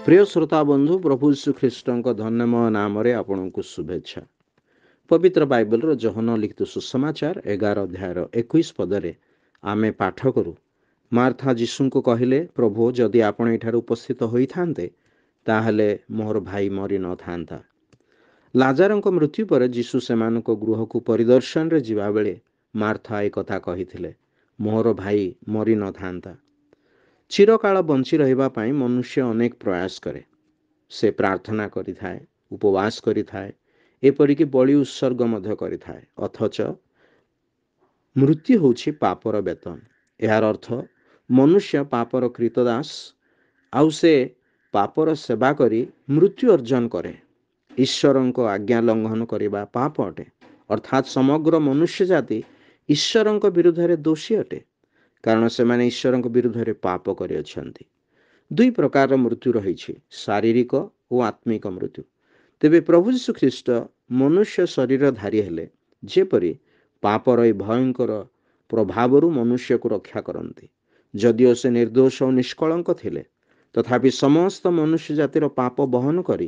प्रिय श्रोता बंधु प्रभु यीशु ख्रीष्ट धन्यमय नाम आपण को शुभेच्छा। पवित्र बाइबल जहन लिखित सुसमाचार 11 अध्याय 21 पदरे आमे पाठ करू। मार्था जीशु को कहले, प्रभु जदि आपण एठार उपस्थित होइथान्ते ताहले मोर भाई मरी न थांता। लाजारଙ୍କ मृत्यु पर जीशु सेमानको गृह को परिदर्शन रे जिबा बेले मार्था ए कथा कहिथिले, मोर भाई मरी न थांता। चिरकाल बंची रहिबा पाई मनुष्य अनेक प्रयास करे। से प्रार्थना करि थाए, उपवास करि थाए, एपरिक बलि उत्सर्ग मध्य करि थाए, अथच मृत्यु होछि पापर वेतन। यार अर्थ मनुष्य पापर कृतदास आउ से पापर सेवा करी मृत्यु अर्जन करे। ईश्वरंको आज्ञा लंघन करिबा पाप अटे, अर्थात समग्र मनुष्य जाति ईश्वरंको विरुद्ध दोषी अटे, कारण से माने ईश्वरंक विरुद्ध पाप करि अछंती। दुई प्रकार मृत्यु रही, शारीरिक और आत्मिक मृत्यु। तेबे प्रभु यीशु ख्रीष्ट मनुष्य शरीर धारी हेले, जेपरी पापर ए भयंकर प्रभाव मनुष्य को रक्षा करती। जदिओ से निर्दोष और निष्कलंक थिले, तथापि समस्त मनुष्य जातिर पाप बहन करी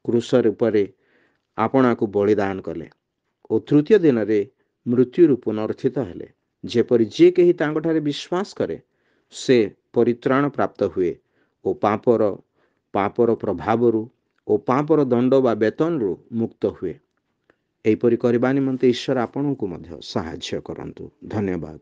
क्रूस रूपरे आपना को बलिदान कले और तृतीय दिन रे मृत्यु रूप पुनर्थित हेले। जेपरी जे केही तांगठारे विश्वास करे से परित्राण प्राप्त हुए और पापर प्रभावरू और पापर दंड बा वेतन रु मुक्त हुए। एपरि करबा निमंते ईश्वर आपन को मध्य सहाय्य करंतु। धन्यवाद।